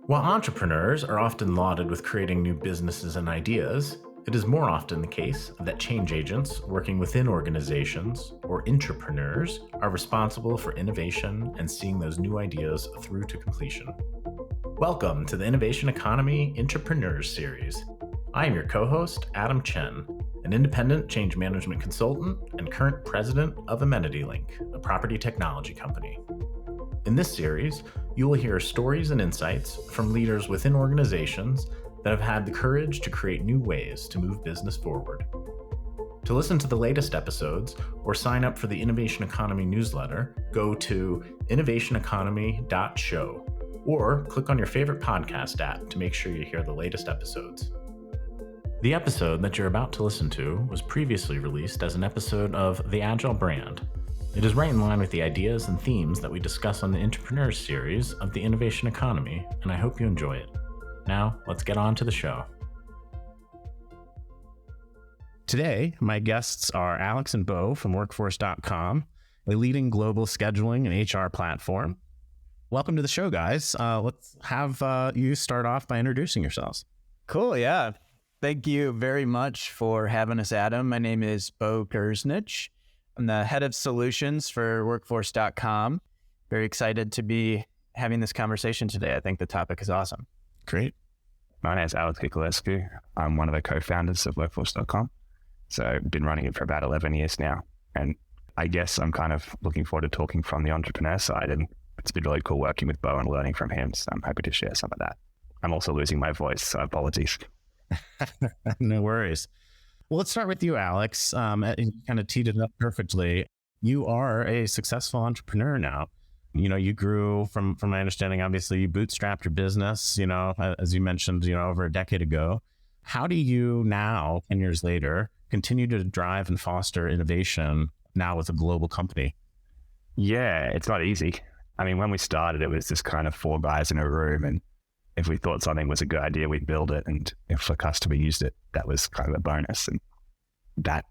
While entrepreneurs are often lauded with creating new businesses and ideas, it is more often the case that change agents working within organizations, or intrapreneurs, are responsible for innovation and seeing those new ideas through to completion. Welcome to the Innovation Economy Intrapreneurs series. I am your co-host, Adam Chen, an independent change management consultant and current president of AmenityLink, a property technology company. In this series, you will hear stories and insights from leaders within organizations that have had the courage to create new ways to move business forward. To listen to the latest episodes or sign up for the Innovation Economy newsletter, go to innovationeconomy.show or click on your favorite podcast app to make sure you hear the latest episodes. The episode that you're about to listen to was previously released as an episode of the Agile brand. It is right in line with the ideas and themes that we discuss on the Entrepreneurs series of the Innovation Economy, and I hope you enjoy it. Now, let's get on to the show. Today, my guests are Alex and Beau from Workforce.com, a leading global scheduling and HR platform. Welcome to the show, guys. Let's have you start off by introducing yourselves. Cool, yeah. Thank you very much for having us, Adam. My name is Beau Grzanich. I'm the head of solutions for Workforce.com. Very excited to be having this conversation today. I think the topic is awesome. Great. My name is Ghiculescu. I'm one of the co-founders of Workforce.com. So I've been running it for about 11 years now. And I guess I'm kind of looking forward to talking from the entrepreneur side. And it's been really cool working with Beau and learning from him. So I'm happy to share some of that. I'm also losing my voice, so apologies. No worries. Well, let's start with you, Alex. You kind of teed it up perfectly. You are a successful entrepreneur now. You know, you grew from my understanding, obviously you bootstrapped your business, as you mentioned, over a decade ago. How do you now, 10 years later, continue to drive and foster innovation now with a global company? Yeah, it's not easy. I mean, when we started, it was just kind of four guys in a room, and if we thought something was a good idea, we'd build it. And if a customer used it, that was kind of a bonus. And that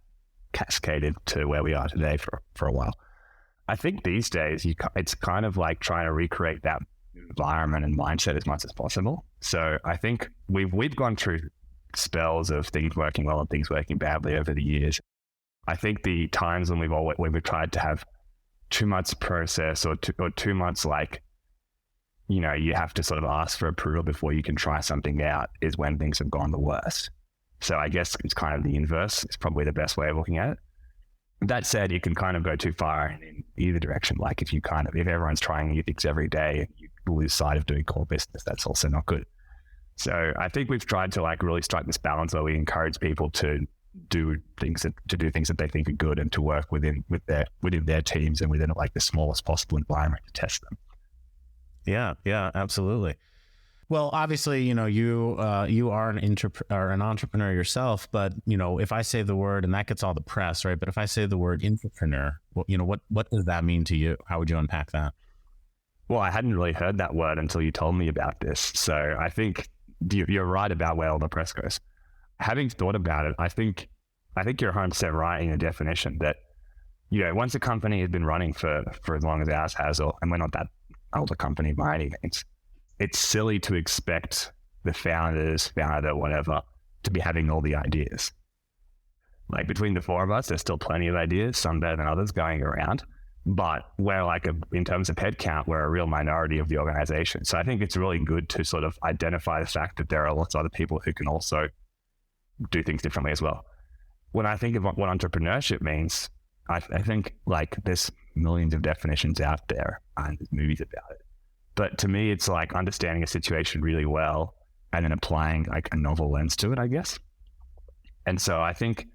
cascaded to where we are today for a while. I think these days, it's kind of like trying to recreate that environment and mindset as much as possible. So I think we've gone through spells of things working well and things working badly over the years. I think the times when we've tried to have too much process or too much you have to sort of ask for approval before you can try something out is when things have gone the worst. So I guess it's kind of the inverse. It's probably the best way of looking at it. That said, you can kind of go too far in either direction. Like if everyone's trying new things every day, you lose sight of doing core business. That's also not good. So I think we've tried to really strike this balance where we encourage people to do things that they think are good and to work within their teams and within the smallest possible environment to test them. Yeah, absolutely. Well, obviously, you are an entrepreneur yourself, but if I say the word, and that gets all the press, right? But if I say the word intrapreneur, what does that mean to you? How would you unpack that? Well, I hadn't really heard that word until you told me about this. So I think you're right about where all the press goes. Having thought about it, I think you're 100% right in the definition that, once a company has been running for as long as ours has, and we're not that older company by any means, it's silly to expect the founder, whatever, to be having all the ideas. Like between the four of us, there's still plenty of ideas, some better than others going around, but we're in terms of headcount, we're a real minority of the organization. So I think it's really good to sort of identify the fact that there are lots of other people who can also do things differently as well. When I think of what entrepreneurship means, I think there's millions of definitions out there and there's movies about it. But to me, it's understanding a situation really well and then applying a novel lens to it, I guess. And so I think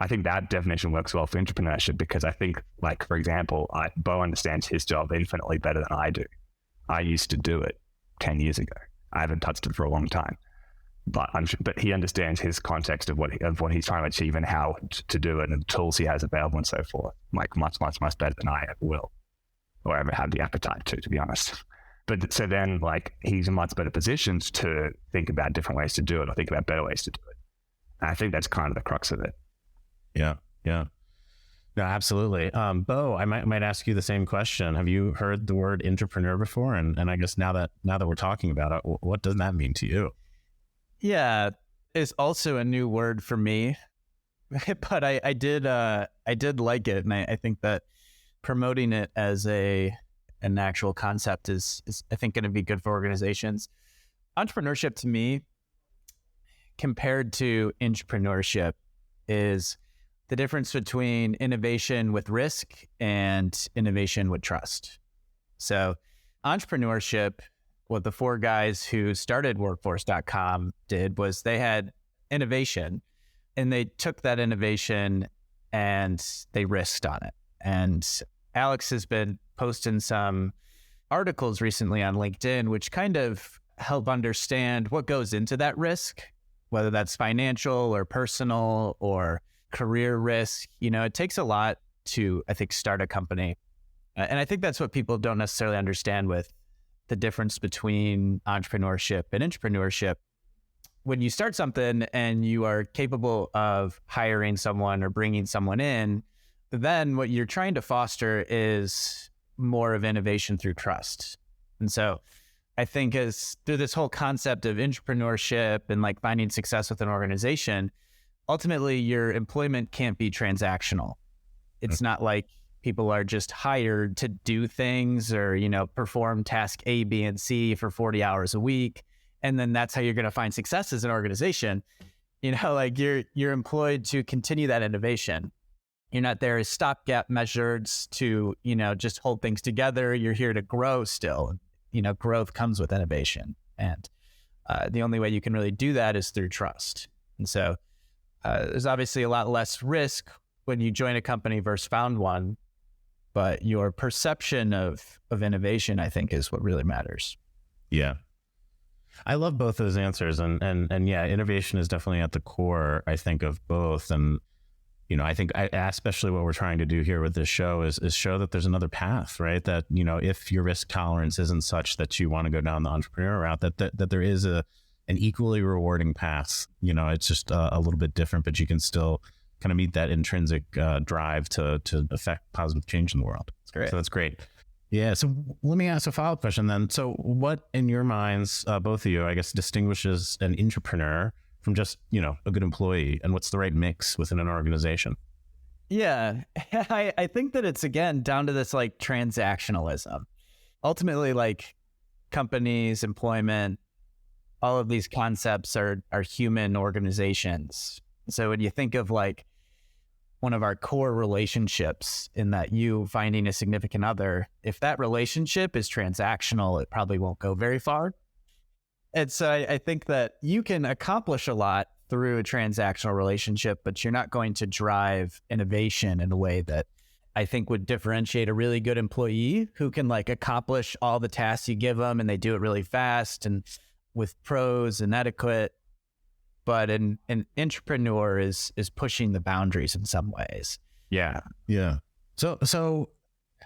that definition works well for entrepreneurship because I think, for example, Beau understands his job infinitely better than I do. I used to do it 10 years ago. I haven't touched it for a long time. But he understands his context of what he's trying to achieve and how to do it and the tools he has available and so forth, much, much, much better than I ever will or ever have the appetite to be honest. But so then he's in much better positions to think about different ways to do it or think about better ways to do it. And I think that's kind of the crux of it. Yeah. No, absolutely. Beau, I might ask you the same question. Have you heard the word entrepreneur before? And I guess now that we're talking about it, what does that mean to you? Yeah, it's also a new word for me, but I did like it, and I think that promoting it as an actual concept is I think going to be good for organizations. Entrepreneurship to me, compared to intrapreneurship, is the difference between innovation with risk and innovation with trust. So entrepreneurship, what the four guys who started workforce.com did was they had innovation, and they took that innovation and they risked on it. And Alex has been posting some articles recently on LinkedIn, which kind of help understand what goes into that risk, whether that's financial or personal or career risk. It takes a lot to, I think, start a company. And I think that's what people don't necessarily understand with the difference between entrepreneurship and intrapreneurship. When you start something and you are capable of hiring someone or bringing someone in, then what you're trying to foster is more of innovation through trust. And so I think as through this whole concept of intrapreneurship and like finding success with an organization, ultimately your employment can't be transactional. It's not like people are just hired to do things or, perform task A, B, and C for 40 hours a week. And then that's how you're going to find success as an organization. Like you're employed to continue that innovation. You're not there as stopgap measures to, just hold things together. You're here to grow still. Growth comes with innovation. And the only way you can really do that is through trust. And so there's obviously a lot less risk when you join a company versus found one, but your perception of innovation, I think, is what really matters. Yeah. I love both those answers. And yeah, innovation is definitely at the core, I think, of both. And, I think especially what we're trying to do here with this show is show that there's another path, right? That, if your risk tolerance isn't such that you want to go down the entrepreneur route, that there is an equally rewarding path. It's just a little bit different, but you can still kind of meet that intrinsic drive to affect positive change in the world. That's great. So that's great. Yeah. So let me ask a follow-up question then. So what in your minds, both of you, I guess, distinguishes an intrapreneur from just, a good employee, and what's the right mix within an organization? Yeah, I think that it's, again, down to this like transactionalism. Ultimately, like companies, employment, all of these concepts are human organizations. So when you think of like one of our core relationships, in that you finding a significant other, if that relationship is transactional, it probably won't go very far. And so I think that you can accomplish a lot through a transactional relationship, but you're not going to drive innovation in a way that I think would differentiate a really good employee who can like accomplish all the tasks you give them, and they do it really fast and with pros and etiquette. But an intrapreneur is pushing the boundaries in some ways. Yeah. Yeah. So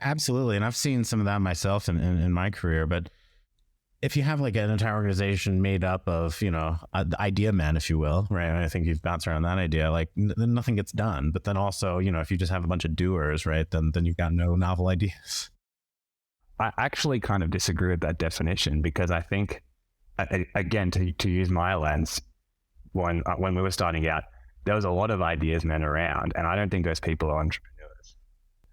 absolutely. And I've seen some of that myself in my career, but if you have like an entire organization made up of, idea men, if you will, right? I think you've bounced around that idea, like then nothing gets done. But then also, if you just have a bunch of doers, right, then you've got no novel ideas. I actually kind of disagree with that definition, because I think, again, to use my lens, when we were starting out, there was a lot of ideas men around, and I don't think those people are entrepreneurs.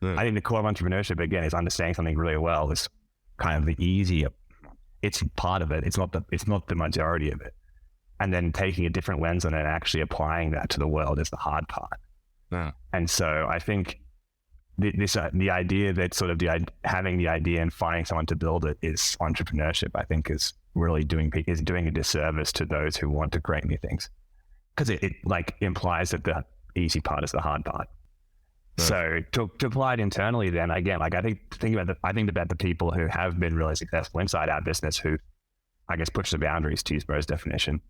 I think the core of entrepreneurship, again, is understanding something really well is kind of the easier. It's part of it. It's not the majority of it. And then taking a different lens on it and actually applying that to the world is the hard part. Yeah. And so I think the idea that sort of having the idea and finding someone to build it is entrepreneurship, I think, is really doing a disservice to those who want to create new things, because it like implies that the easy part is the hard part. Right. So to apply it internally, then again, like I think about the people who have been really successful inside our business, who I guess push the boundaries, to use Beau's definition,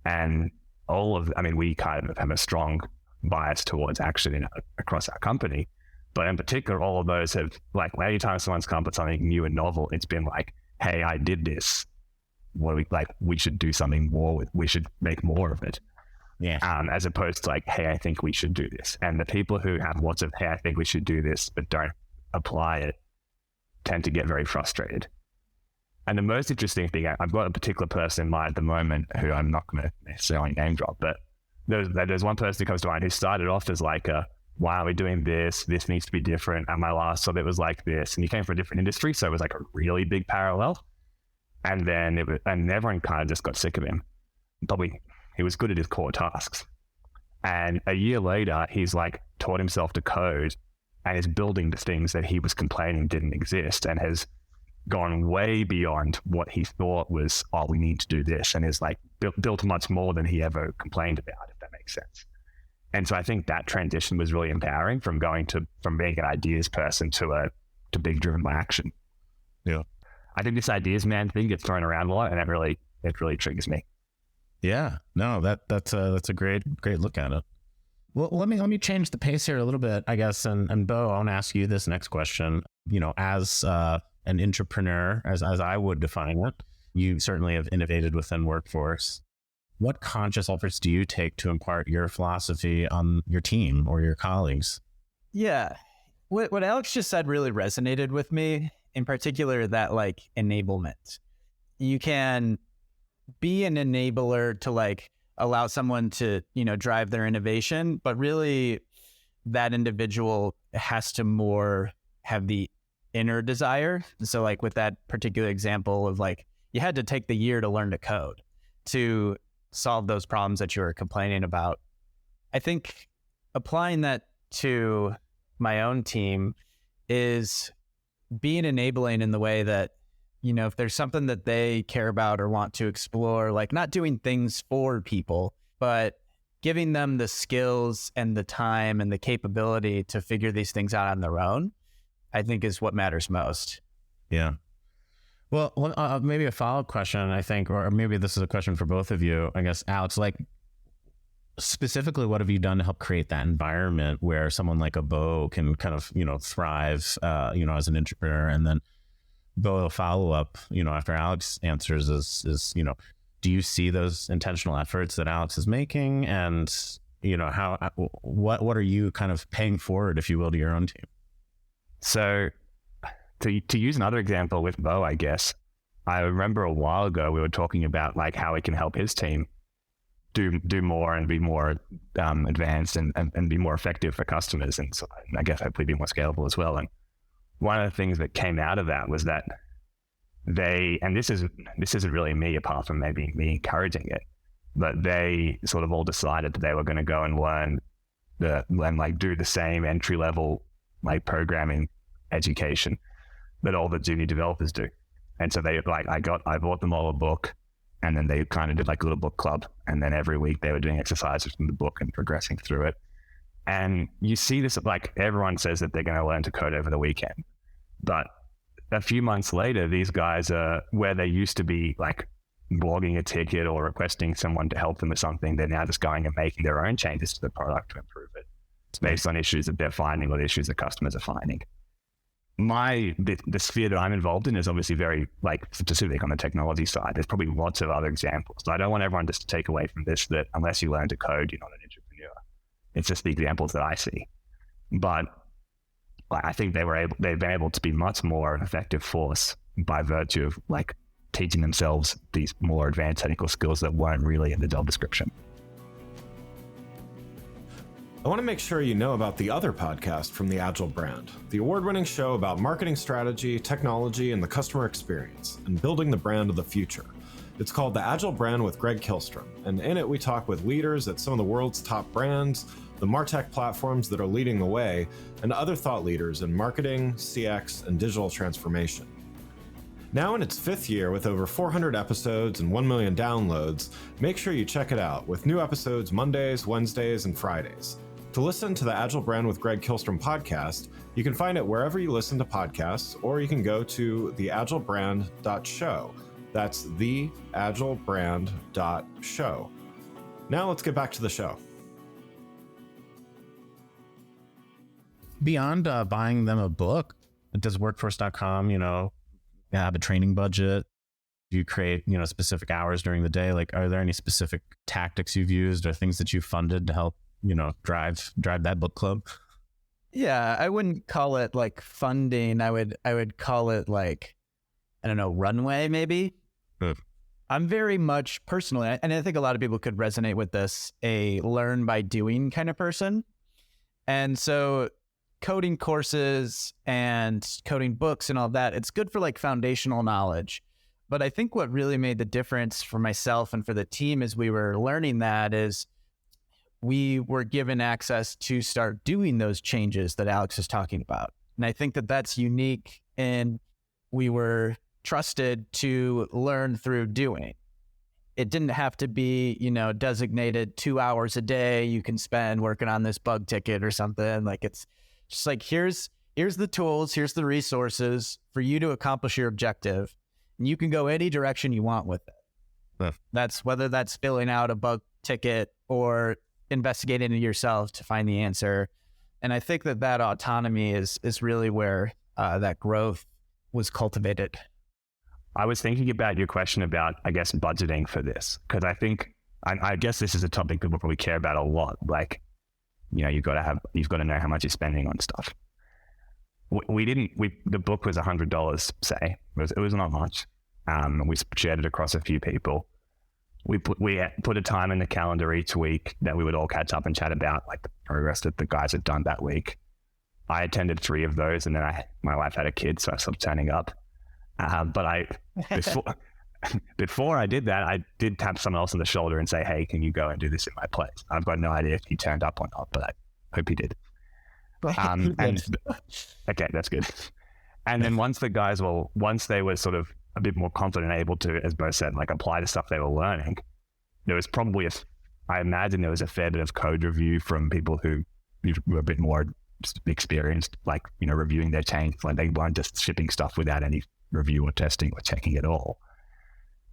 and we kind of have a strong bias towards action across our company. But in particular, all of those have, like, anytime someone's come up with something new and novel, it's been like, hey, I did this. We should do something more with, we should make more of it. Yeah. As opposed to like, hey, I think we should do this. And the people who have lots of, hey, I think we should do this, but don't apply it, tend to get very frustrated. And the most interesting thing, I've got a particular person in mind at the moment who I'm not going to necessarily name drop, but there's one person who comes to mind who started off as like why are we doing this? This needs to be different. At my last job, it was like this. And he came from a different industry, so it was like a really big parallel. And then and everyone kind of just got sick of him. Probably he was good at his core tasks. And a year later, he's like taught himself to code and is building the things that he was complaining didn't exist, and has gone way beyond what he thought was, oh, we need to do this, and is like built much more than he ever complained about, if that makes sense. And so I think that transition was really empowering from being an ideas person to being driven by action. Yeah. I think this ideas man thing gets thrown around a lot, and it really triggers me. Yeah, no, that's a great look at it. Well, let me change the pace here a little bit, I guess. And Beau, I want to ask you this next question. You know, as an intrapreneur, as I would define it, you certainly have innovated within Workforce. What conscious efforts do you take to impart your philosophy on your team or your colleagues? Yeah, what Alex just said really resonated with me. In particular, that like enablement. You can be an enabler to like allow someone to, drive their innovation, but really that individual has to more have the inner desire. So like with that particular example of like, you had to take the year to learn to code to solve those problems that you were complaining about. I think applying that to my own team is being enabling in the way that, if there's something that they care about or want to explore, like not doing things for people, but giving them the skills and the time and the capability to figure these things out on their own, I think is what matters most. Yeah. Well, maybe a follow-up question, I think, or maybe this is a question for both of you, I guess, Alex, like specifically, what have you done to help create that environment where someone like a Beau can kind of, thrive, as an entrepreneur? And then Beau, a follow-up, after Alex answers is, do you see those intentional efforts that Alex is making? And, what are you kind of paying forward, if you will, to your own team? So to use another example with Beau, I guess, I remember a while ago, we were talking about like how he can help his team do more and be more advanced and be more effective for customers. And so I guess hopefully be more scalable as well. And one of the things that came out of that was that this isn't really me apart from maybe me encouraging it, but they sort of all decided that they were going to go and learn do the same entry level like programming education that all the junior developers do. And so I bought them all a book, and then they kind of did like a little book club. And then every week they were doing exercises from the book and progressing through it. And you see this, like everyone says that they're going to learn to code over the weekend. But a few months later, these guys are where they used to be like blogging a ticket or requesting someone to help them with something. They're now just going and making their own changes to the product to improve it. It's based on issues that they're finding or the issues that customers are finding. The sphere that I'm involved in is obviously very like specific on the technology side. There's probably lots of other examples. I don't want everyone just to take away from this that unless you learn to code, you're not an entrepreneur. It's just the examples that I see. But I think they've been able to be much more an effective force by virtue of like teaching themselves these more advanced technical skills that weren't really in the job description. I want to make sure you know about the other podcast from the Agile brand, the award-winning show about marketing strategy, technology, and the customer experience, and building the brand of the future. It's called The Agile Brand with Ghiculescu, and in it we talk with leaders at some of the world's top brands, the MarTech platforms that are leading the way, and other thought leaders in marketing, CX, and digital transformation. Now in its 5th year with over 400 episodes and 1 million downloads, make sure you check it out with new episodes Mondays, Wednesdays, and Fridays. To listen to the Agile Brand with Ghiculescu podcast, you can find it wherever you listen to podcasts, or you can go to theagilebrand.show. That's theagilebrand.show. Now let's get back to the show. Beyond buying them a book, does workforce.com, have a training budget? Do you create, specific hours during the day? Like, are there any specific tactics you've used or things that you've funded to help, drive that book club? Yeah, I wouldn't call it like funding. I would call it like, I don't know, runway maybe. I'm very much personally, and I think a lot of people could resonate with this, a learn by doing kind of person. And so coding courses and coding books and all that, it's good for like foundational knowledge. But I think what really made the difference for myself and for the team as we were learning that is we were given access to start doing those changes that Alex is talking about. And I think that that's unique, and we were trusted to learn through doing. It didn't have to be, designated 2 hours a day you can spend working on this bug ticket or something. Like, it's just like, here's the tools, here's the resources for you to accomplish your objective. And you can go any direction you want with it. Yeah. That's whether that's filling out a bug ticket or investigating it yourself to find the answer. And I think that autonomy is really where that growth was cultivated. I was thinking about your question about, I guess, budgeting for this, because I guess this is a topic people probably care about a lot. Like, you've got to know how much you're spending on stuff. The book was $100, say. It was not much. We shared it across a few people. We put a time in the calendar each week that we would all catch up and chat about like the progress that the guys had done that week. I attended 3 of those, and then my wife had a kid, so I stopped turning up. But before I did that, I did tap someone else on the shoulder and say, "Hey, can you go and do this in my place?" I've got no idea if he turned up or not, but I hope he did. Okay, that's good. And then once they were sort of a bit more confident and able to, as Beau said, like apply the stuff they were learning, there was probably I imagine there was a fair bit of code review from people who were a bit more experienced, like, reviewing their change. Like, they weren't just shipping stuff without any review or testing or checking at all.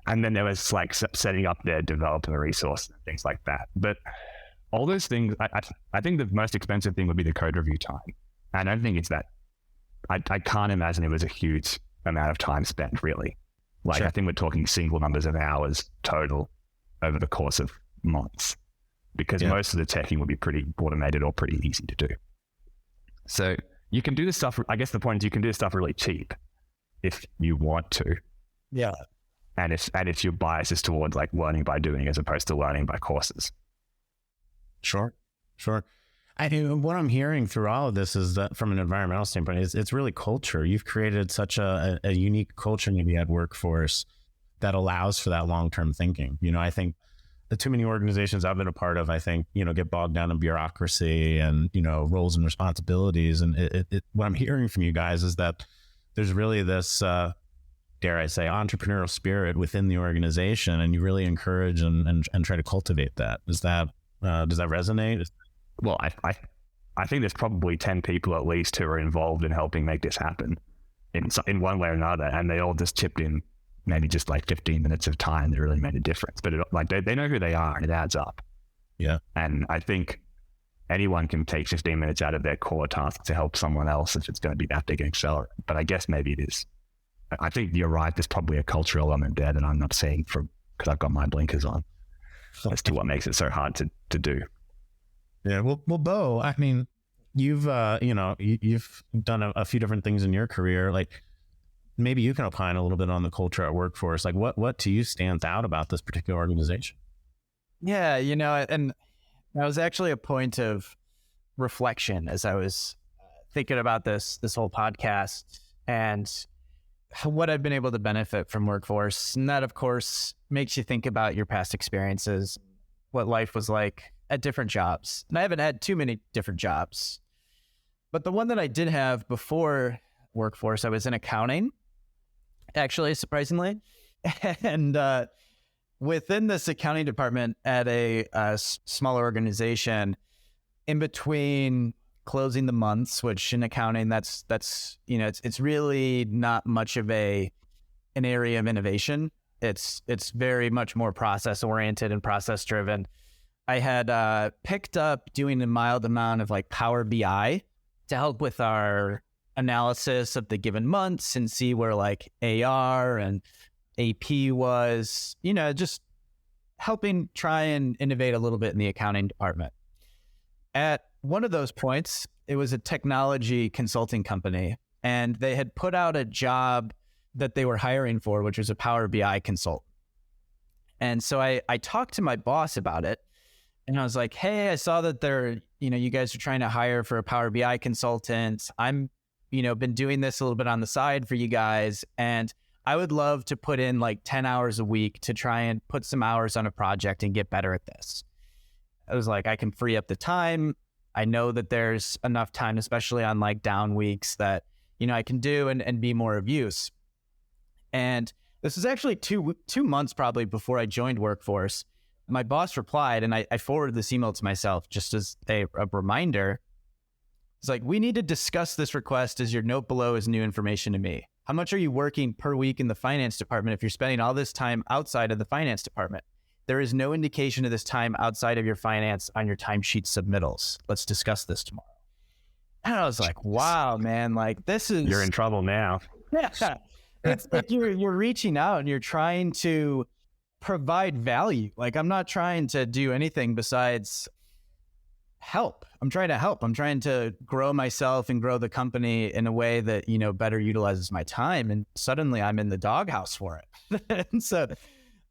And then there was like setting up their developer resource and things like that. But all those things, I think the most expensive thing would be the code review time. I don't think it's that. I can't imagine it was a huge amount of time spent, really. Like, sure. I think we're talking single numbers of hours total over the course of months, because most of the teching would be pretty automated or pretty easy to do. So you can do this stuff. I guess the point is you can do this stuff really cheap if you want to. Yeah. And if your bias is towards like learning by doing as opposed to learning by courses. Sure. What I'm hearing through all of this is that from an environmental standpoint, it's really culture. You've created such a unique culture maybe at Workforce that allows for that long-term thinking. I think the too many organizations I've been a part of, get bogged down in bureaucracy and, roles and responsibilities. And what I'm hearing from you guys is that there's really this, dare I say, entrepreneurial spirit within the organization, and you really encourage and try to cultivate that. Does that resonate? Well, I think there's probably 10 people at least who are involved in helping make this happen in one way or another, and they all just chipped in maybe just like 15 minutes of time that really made a difference. But they know who they are, and it adds up. Yeah. And I think anyone can take 15 minutes out of their core task to help someone else if it's going to be that big an accelerant. But I guess maybe it is. I think you're right. There's probably a cultural element there that I'm not seeing because I've got my blinkers on as to what makes it so hard to do. Yeah. Well, Beau, you've done a few different things in your career. Like, maybe you can opine a little bit on the culture at Workforce. Like, what to you stands out about this particular organization? Yeah, and that was actually a point of reflection as I was thinking about this whole podcast and what I've been able to benefit from Workforce. And that, of course, makes you think about your past experiences, what life was like at different jobs. And I haven't had too many different jobs, but the one that I did have before Workforce, I was in accounting, actually, surprisingly. And within this accounting department at a smaller organization, in between closing the months, which in accounting, that's it's really not much of an area of innovation. It's very much more process oriented and process driven. I had picked up doing a mild amount of like Power BI to help with our analysis of the given months and see where like AR and AP was, just helping try and innovate a little bit in the accounting department. At one of those points, it was a technology consulting company, and they had put out a job that they were hiring for, which was a Power BI consultant. And so I talked to my boss about it, and I was like, hey, I saw that you guys are trying to hire for a Power BI consultant. I'm, been doing this a little bit on the side for you guys, and I would love to put in like 10 hours a week to try and put some hours on a project and get better at this. I was like, I can free up the time. I know that there's enough time, especially on like down weeks, that, I can do and be more of use. And this was actually two months probably before I joined Workforce. My boss replied, and I forwarded this email to myself just as a reminder. It's like, we need to discuss this request as your note below is new information to me. How much are you working per week in the finance department if you're spending all this time outside of the finance department? There is no indication of this time outside of your finance on your timesheet submittals. Let's discuss this tomorrow. And I was like, wow, man, like this is... You're in trouble now. Yeah. It's like you're reaching out and you're trying to provide value. Like, I'm not trying to do anything besides help. I'm trying to help. I'm trying to grow myself and grow the company in a way that, better utilizes my time. And suddenly I'm in the doghouse for it. And so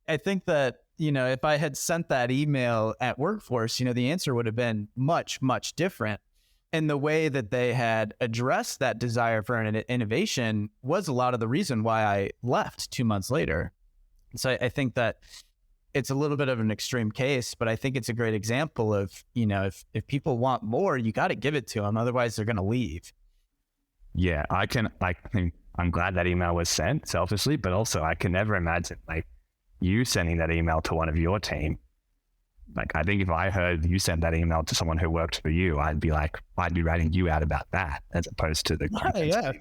I think that, if I had sent that email at Workforce, the answer would have been much, much different. And the way that they had addressed that desire for an innovation was a lot of the reason why I left 2 months later. So I think that it's a little bit of an extreme case, but I think it's a great example of, if people want more, you got to give it to them. Otherwise, they're going to leave. Yeah, I'm glad that email was sent selfishly, but also I can never imagine like you sending that email to one of your team. Like, I think if I heard you send that email to someone who worked for you, I'd be writing you out about that as opposed to the yeah.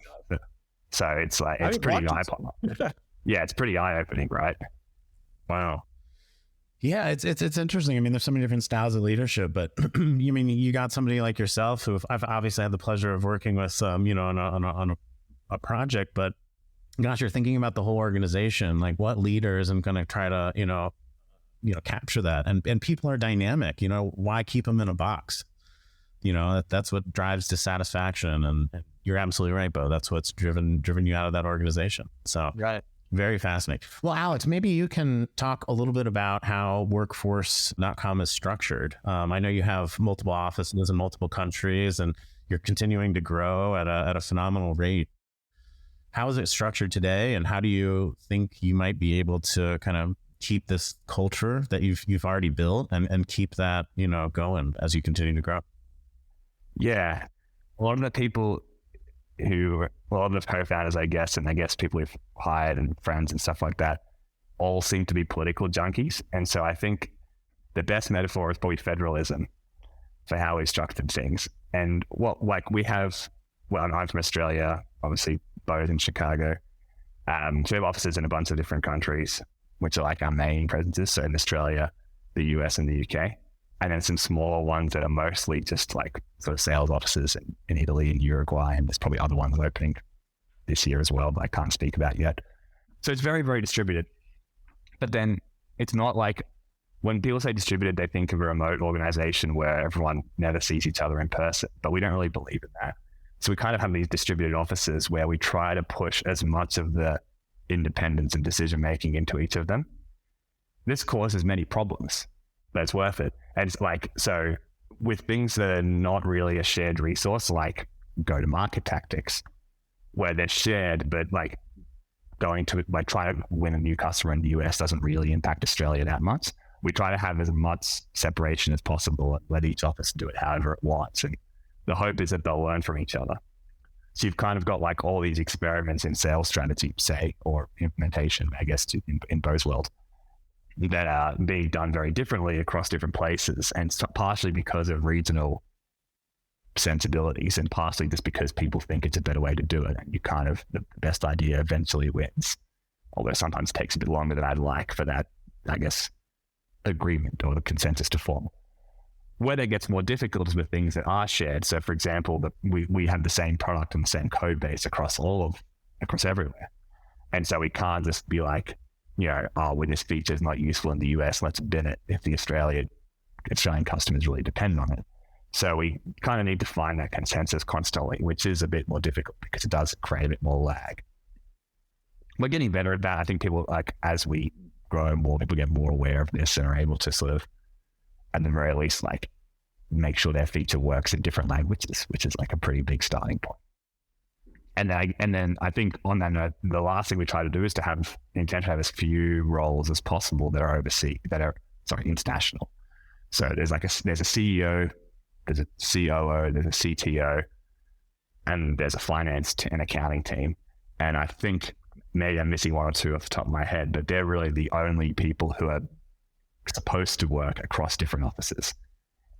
So it's like, it's pretty eye-opening. Yeah, it's pretty eye-opening, right? Wow. Yeah, it's interesting. I mean, there's so many different styles of leadership, but you got somebody like yourself who I've obviously had the pleasure of working with, on a project, but gosh, you're thinking about the whole organization, like what leaders I'm going to try to, capture that. And people are dynamic, why keep them in a box? That's what drives dissatisfaction. And you're absolutely right, Beau. That's what's driven you out of that organization. So right. Very fascinating. Well, Alex, maybe you can talk a little bit about how workforce.com is structured. I know you have multiple offices in multiple countries and you're continuing to grow at a phenomenal rate. How is it structured today? And how do you think you might be able to kind of keep this culture that you've already built and keep that, going as you continue to grow? Yeah. A lot of the co-founders, I guess, and I guess people we've hired and friends and stuff like that, all seem to be political junkies. And so I think the best metaphor is probably federalism for how we've structured things. And I'm from Australia, obviously, Beau's in Chicago. So we have offices in a bunch of different countries, which are like our main presences. So in Australia, the US and the UK, and then some smaller ones that are mostly just like sort of sales offices in Italy and Uruguay. And there's probably other ones opening this year as well, but I can't speak about yet. So it's very, very distributed. But then it's not like when people say distributed, they think of a remote organization where everyone never sees each other in person, but we don't really believe in that. So we kind of have these distributed offices where we try to push as much of the independence and decision-making into each of them. This causes many problems, but it's worth it. And it's like, so with things that are not really a shared resource, like go-to-market tactics, where they're shared, but like trying to win a new customer in the US doesn't really impact Australia that much. We try to have as much separation as possible and let each office do it however it wants. And the hope is that they'll learn from each other. So you've kind of got like all these experiments in sales strategy, say, or implementation, I guess, in Beau's world, that are being done very differently across different places, and partially because of regional sensibilities and partially just because people think it's a better way to do it. And the best idea eventually wins, although sometimes it takes a bit longer than I'd like for that, I guess, agreement or the consensus to form. Where that gets more difficult is with things that are shared. So for example, we have the same product and the same code base across everywhere. And so we can't just be like, when this feature is not useful in the US, let's bin it if the Australian customers really depend on it. So we kind of need to find that consensus constantly, which is a bit more difficult because it does create a bit more lag. We're getting better at that. I think people, as we grow more, people get more aware of this and are able to sort of, at the very least, make sure their feature works in different languages, which is a pretty big starting point. And then I think on that note, the last thing we try to do is to have as few roles as possible that are international. So there's a CEO, there's a COO, there's a CTO, and there's a finance and accounting team. And I think maybe I'm missing one or two off the top of my head, but they're really the only people who are supposed to work across different offices.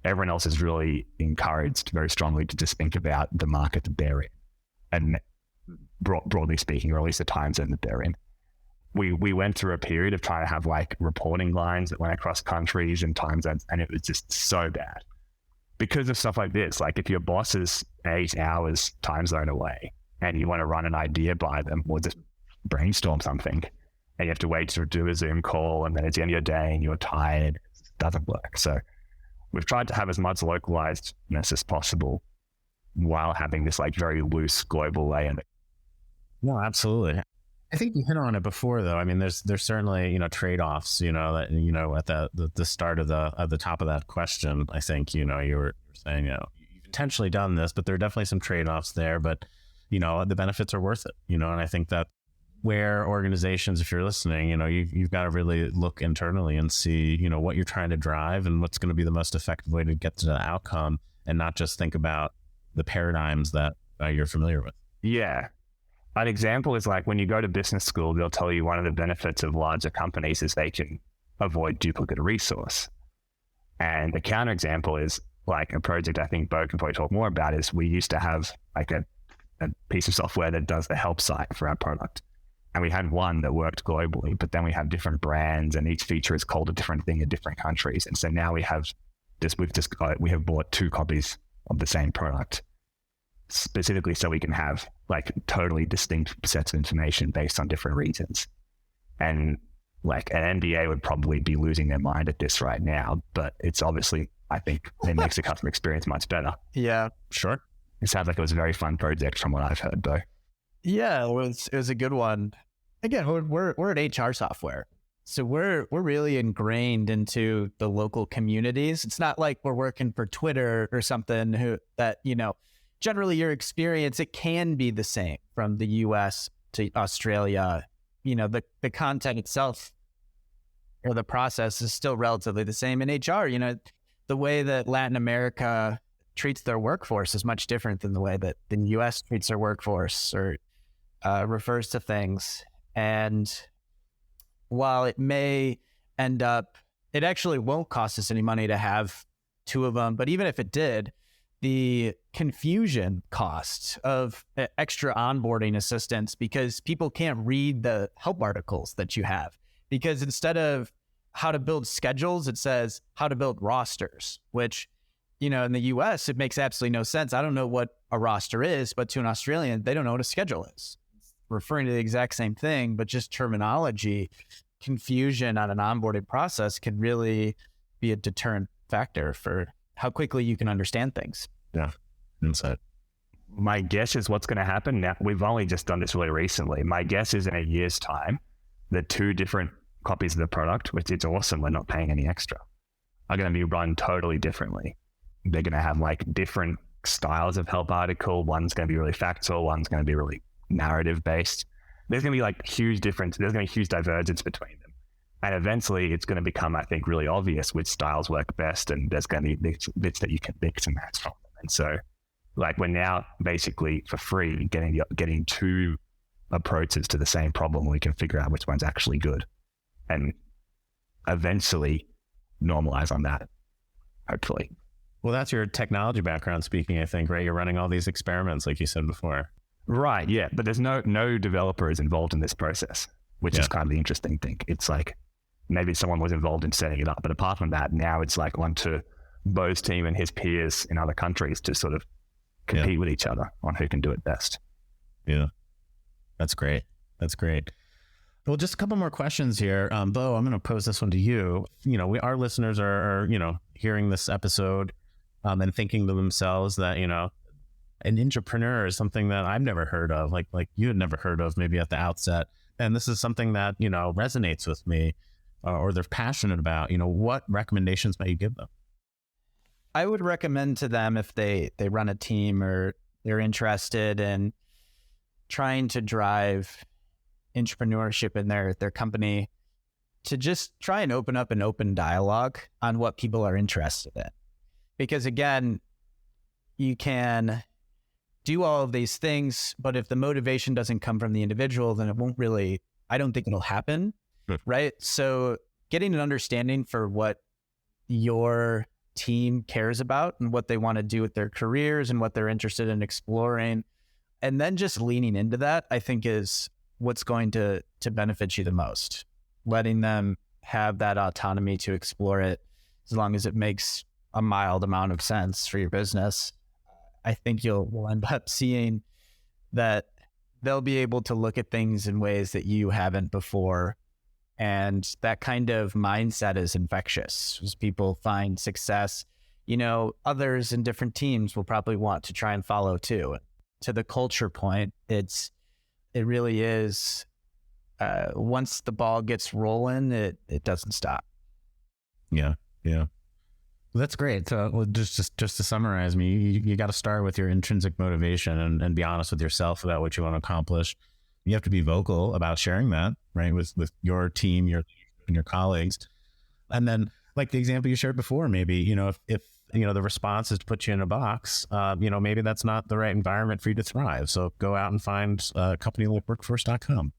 Everyone else is really encouraged very strongly to just think about the market that they're in, and broadly speaking, or at least the time zone that they're in. We went through a period of trying to have reporting lines that went across countries and time zones, and it was just so bad because of stuff like this. If your boss is 8 hours time zone away and you want to run an idea by them or just brainstorm something, and you have to wait to do a Zoom call, and then it's the end of your day and you're tired, it doesn't work. So we've tried to have as much localizedness as possible while having this very loose global layer. No, absolutely. I think you hit on it before, though. I mean, there's certainly trade-offs. That at the start of the top of that question, I think you were saying you've intentionally done this, but there are definitely some trade-offs there. But the benefits are worth it. And I think that where organizations, if you're listening, you've got to really look internally and see what you're trying to drive and what's going to be the most effective way to get to the outcome, and not just think about the paradigms that you're familiar with. Yeah. An example is when you go to business school, they'll tell you one of the benefits of larger companies is they can avoid duplicate resource. And the counterexample is a project I think Beau can probably talk more about is we used to have a piece of software that does the help site for our product. And we had one that worked globally, but then we have different brands and each feature is called a different thing in different countries. And so now we have bought 2 copies of the same product, specifically so we can have totally distinct sets of information based on different regions. And an MBA would probably be losing their mind at this right now, but it's obviously, I think it makes the customer experience much better. Yeah, sure. It sounds like it was a very fun project from what I've heard, though. Yeah, it was a good one. Again, we're at HR software. So we're really ingrained into the local communities. It's not like we're working for Twitter or something generally your experience, it can be the same from the US to Australia. The content itself or the process is still relatively the same in HR. The way that Latin America treats their workforce is much different than the way that the US treats their workforce or refers to things. And while it may end up, it actually won't cost us any money to have 2 of them. But even if it did, the confusion cost of extra onboarding assistance, because people can't read the help articles that you have, because instead of how to build schedules, it says how to build rosters, which, in the US, it makes absolutely no sense. I don't know what a roster is, but to an Australian, they don't know what a schedule is. It's referring to the exact same thing, but just terminology. Confusion on an onboarding process can really be a deterrent factor for how quickly you can understand things. Yeah. Insight. My guess is what's going to happen now. We've only just done this really recently. My guess is in a year's time, the 2 different copies of the product, which is awesome, we're not paying any extra, are going to be run totally differently. They're going to have different styles of help article. One's going to be really factual. One's going to be really narrative based. There's going to be huge difference. There's going to be huge divergence between them. And eventually it's going to become, I think, really obvious which styles work best. And there's going to be bits that you can mix and match from them. And so we're now basically for free getting 2 approaches to the same problem. We can figure out which one's actually good and eventually normalize on that, hopefully. Well, that's your technology background speaking, I think, right? You're running all these experiments, like you said before. Right, yeah. But there's no developer is involved in this process, which is kind of the interesting thing. It's maybe someone was involved in setting it up, but apart from that, now it's onto Beau's team and his peers in other countries to sort of compete with each other on who can do it best. Yeah. That's great. Well, just a couple more questions here. Beau, I'm going to pose this one to you. Our listeners are hearing this episode and thinking to themselves that, an intrapreneur is something that I've never heard of, like you had never heard of maybe at the outset. And this is something that, resonates with me or they're passionate about. What recommendations might you give them? I would recommend to them, if they run a team or they're interested in trying to drive entrepreneurship in their company, to just try and open up an open dialogue on what people are interested in. Because again, you can do all of these things, but if the motivation doesn't come from the individual, then I don't think it'll happen. Right? So getting an understanding for what your team cares about and what they want to do with their careers and what they're interested in exploring, and then just leaning into that, I think is what's going to benefit you the most. Letting them have that autonomy to explore it, as long as it makes a mild amount of sense for your business. I think we'll end up seeing that they'll be able to look at things in ways that you haven't before. And that kind of mindset is infectious. As people find success, others in different teams will probably want to try and follow too. To the culture point, it really is, once the ball gets rolling, it doesn't stop. Yeah. Well, that's great. So just to summarize you got to start with your intrinsic motivation and be honest with yourself about what you want to accomplish. You have to be vocal about sharing that, right, with your team, your colleagues. And then, like the example you shared before, maybe, if the response is to put you in a box, maybe that's not the right environment for you to thrive. So go out and find a company like workforce.com.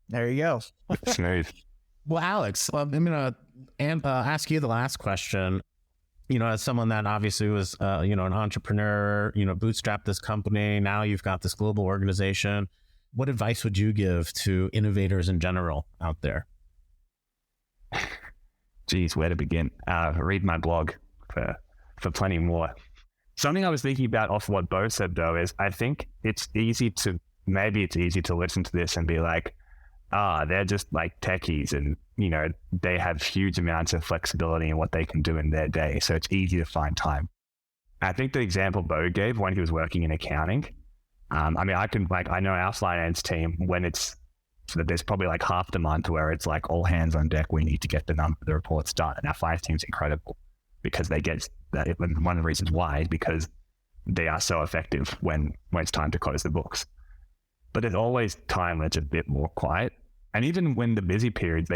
There you go. Smooth. Well, Alex, I'm going to ask you the last question. As someone that obviously was, an entrepreneur, bootstrapped this company, now you've got this global organization. What advice would you give to innovators in general out there? Geez, where to begin? Read my blog for plenty more. Something I was thinking about off what Beau said, though, is I think it's easy to listen to this and be like, they're just like techies and, they have huge amounts of flexibility in what they can do in their day. So it's easy to find time. I think the example Beau gave when he was working in accounting, I know our finance team, when there's probably like half the month where it's like all hands on deck, we need to get the reports done. And our finance team's incredible because they get that. One of the reasons why is because they are so effective when it's time to close the books. But there's always time when it's a bit more quiet. And even when the busy periods,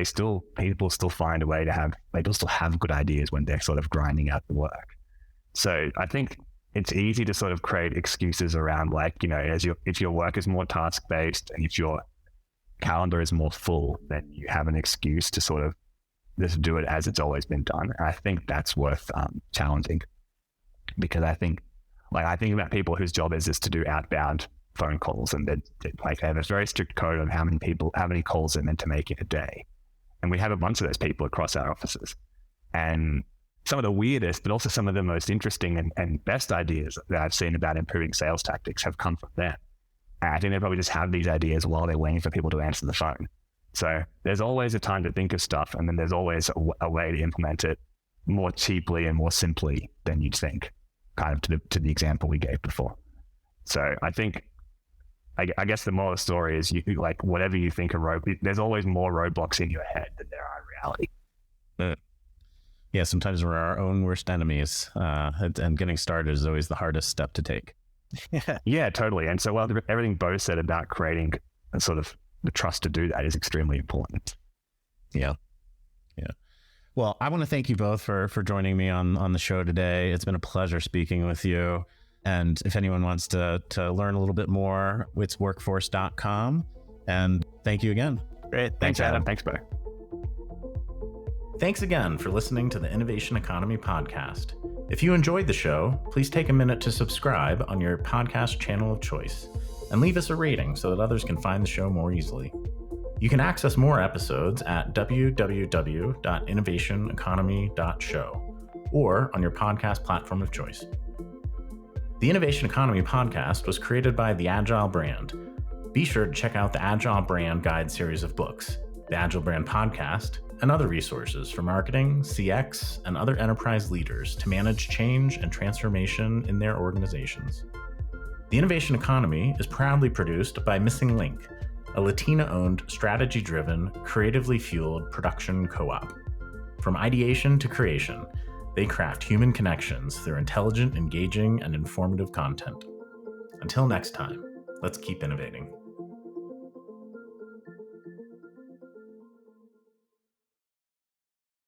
people still find a way they'll still have good ideas when they're sort of grinding out the work. So I think it's easy to sort of create excuses around if your work is more task-based and if your calendar is more full, then you have an excuse to sort of just do it as it's always been done. And I think that's worth challenging, because I think about people whose job is to do outbound phone calls, and they have a very strict code on how many calls they're meant to make in a day. And we have a bunch of those people across our offices. And some of the weirdest, but also some of the most interesting and best ideas that I've seen about improving sales tactics have come from them. And I think they probably just have these ideas while they're waiting for people to answer the phone. So there's always a time to think of stuff, and then there's always a way to implement it more cheaply and more simply than you'd think, kind of to the example we gave before. So I think, I guess the moral of the story is whatever you think there's always more roadblocks in your head than there are in reality. Yeah, sometimes we're our own worst enemies, and getting started is always the hardest step to take. Yeah, totally. And so everything Beau said about creating a sort of the trust to do that is extremely important. Yeah. Well, I want to thank you both for joining me on the show today. It's been a pleasure speaking with you. And if anyone wants to learn a little bit more, it's workforce.com. And thank you again. Great. Thanks, Adam. Thanks, Beau. Thanks again for listening to the Innovation Economy podcast. If you enjoyed the show, please take a minute to subscribe on your podcast channel of choice and leave us a rating so that others can find the show more easily. You can access more episodes at www.innovationeconomy.show or on your podcast platform of choice. The Innovation Economy podcast was created by the Agile brand. Be sure to check out the Agile brand guide series of books. the Agile Brand Podcast, and other resources for marketing, CX, and other enterprise leaders to manage change and transformation in their organizations. The Innovation Economy is proudly produced by Missing Link, a Latina-owned, strategy-driven, creatively fueled production co-op. From ideation to creation, they craft human connections through intelligent, engaging, and informative content. Until next time, let's keep innovating.